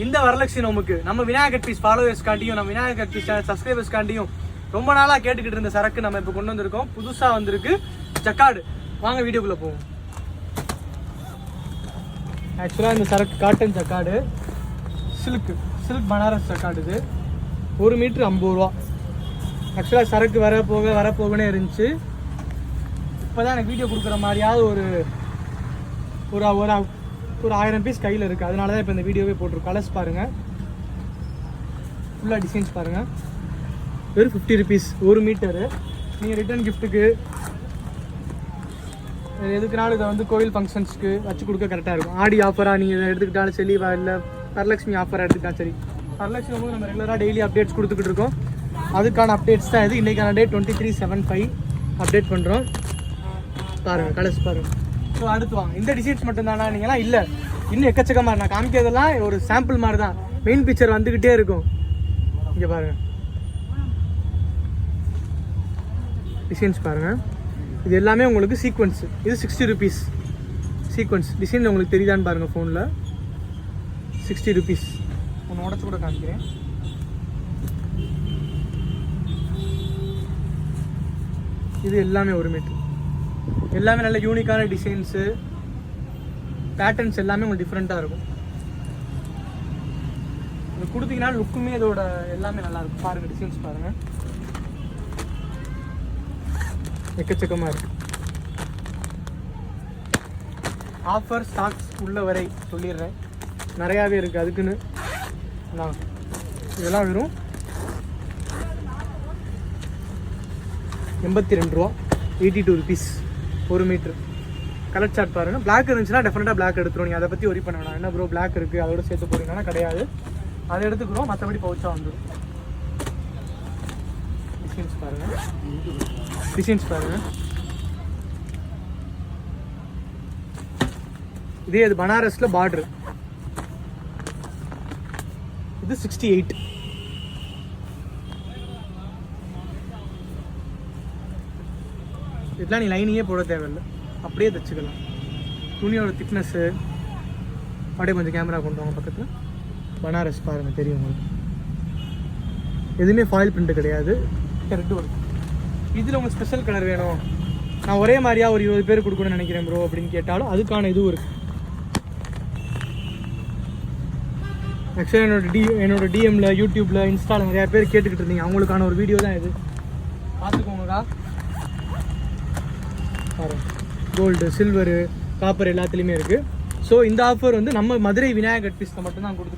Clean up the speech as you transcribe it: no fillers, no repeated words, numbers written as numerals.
இந்த வரலட்சுமி நோம்புக்கு நம்ம விநாயகர் பீஸ் ஃபாலோவர்ஸ்காண்டியும் நம்ம விநாயகர் பீஸ் சேனல் சப்ஸ்கிரைபர்ஸ்காண்டியும் ரொம்ப நாளாக கேட்டுக்கிட்டு இருந்த சரக்கு நம்ம இப்போ கொண்டு வந்திருக்கோம். புதுசாக வந்திருக்கு ஜக்கார்டு. வாங்க வீடியோக்குள்ளே போவோம். ஆக்சுவலாக இந்த சரக்கு cotton jacquard, silk Banaras jacquard. இது 1 மீட்ரு 50 ரூபா. ஆக்சுவலாக சரக்கு வரப்போகனே இருந்துச்சு. இப்போ தான் எனக்கு வீடியோ கொடுக்குற மாதிரியாவது ஒரு 1000 பீஸ் கையில் இருக்குது. அதனால தான் இப்போ இந்த வீடியோவே போட்டிருக்கோம். கலர்ஸ் பாருங்கள், ஃபுல்லாக டிசைன்ஸ் பாருங்கள். வெறும் 50 ருபீஸ் 1 மீட்டரு. நீங்கள் ரிட்டர்ன் கிஃப்ட்டுக்கு எதுக்குனாலும் இதை வந்து கோவில் ஃபங்க்ஷன்ஸ்க்கு வச்சு கொடுக்க கரெக்டாக இருக்கும். ஆடி ஆஃபராக நீங்கள் இதை எடுத்துக்கிட்டாலும் சரி, இல்லை வரலட்சுமி ஆஃபராக எடுத்துக்கிட்டாலும் சரி. வரலட்சுமி போது நம்ம ரெகுலராக டெய்லி அப்டேட்ஸ் கொடுத்துக்கிட்டு இருக்கோம். அதுக்கான அப்டேட்ஸ் தான் இது. இன்றைக்கான டேட் 23/7/5 அப்டேட் பண்ணுறோம். பாருங்கள், கலர்ஸ் பாருங்கள். ஸோ அடுத்து வாங்க. இந்த டிசைன்ஸ் மட்டும்தானா நீங்களா? இல்லை, இன்னும் எக்கச்சக்கமாக. நான் காமிக்கிறதெல்லாம் ஒரு சாம்பிள் மாதிரி தான். மெயின் பிக்சர் வந்துக்கிட்டே இருக்கும். இங்கே பாருங்கள், டிசைன்ஸ் பாருங்கள். இது எல்லாமே உங்களுக்கு சீக்வன்ஸு. இது 60 ருபீஸ் சீக்வன்ஸ் டிசைன். உங்களுக்கு தெரியுதான்னு பாருங்கள் ஃபோனில். 60 ருபீஸ். ஒன்று உடச்சு கூட காமிக்கிறேன். இது எல்லாமே 1 மீட்டர். எல்லாமே நல்ல யூனிக்கான டிசைன்ஸு, பேட்டர்ன்ஸ் எல்லாமே உங்களுக்கு டிஃப்ரெண்ட்டாக இருக்கும். இது கொடுத்தீங்கன்னா லுக்குமே இதோட எல்லாமே நல்லாயிருக்கும். பாருங்கள், டிசைன்ஸ் பாருங்கள், எக்கச்சக்கமாக இருக்குது. ஆஃபர் ஸ்டாக்ஸ் உள்ள வரை சொல்லிடுறேன். நிறையாவே இருக்குது. அதுக்குன்னு இதெல்லாம் வெறும் 82 ரூபா, 82 ருபீஸ் 1 மீட்ரு. கலர் சார்ட் பாருங்கள். பிளாக் இருந்துச்சுன்னா டெஃபினட்டாக பிளாக் எடுத்துரும். நீங்கள் அதை பற்றி ஒரி பண்ண வேணாம். என்ன ப்ரோ பிளாக் இருக்குது அதோட சேர்த்து போகிறீங்கன்னா கிடையாது, அதை எடுத்துக்கிறோம். மற்றபடி பவுச்சா வந்துடும். டிசைன்ஸ் பாருங்கள். இதே இது பனாரஸில் பார்டர். இது 68. இதெல்லாம் நீ லைனிங்கே போட தேவையில்லை, அப்படியே தைச்சிக்கலாம். துணியோட திக்னஸ்ஸு அப்படியே கொஞ்சம் கேமரா கொண்டு வாங்க பக்கத்தில். பனாரஸ் பாருங்கள், தெரியும் உங்களுக்கு. எதுவுமே ஃபாயில் பிரிண்ட் கிடையாது. ரெட்டு வரும். இதில் உங்களுக்கு ஸ்பெஷல் கலர் வேணும், நான் ஒரே மாதிரியா ஒரு 20 பேர் கொடுக்கணும்னு நினைக்கிறேன் ப்ரோ அப்படின்னு கேட்டாலும் அதுக்கான இதுவும் இருக்குது. ஆக்சுவலாக என்னோட டிஎம்மில், யூடியூப்பில், இன்ஸ்டாவில் நிறையா பேர் கேட்டுக்கிட்டு இருந்தீங்க. அவங்களுக்கான ஒரு வீடியோ தான் இது. பார்த்துக்கோங்கக்கா. பாருங்கள், கோல்டு, சில்வரு, காப்பர் எல்லாத்துலேயுமே இருக்குது. ஸோ இந்த ஆஃபர் வந்து நம்ம மதுரை விநாயகர் பீஸில் மட்டும்தான் கொடுத்து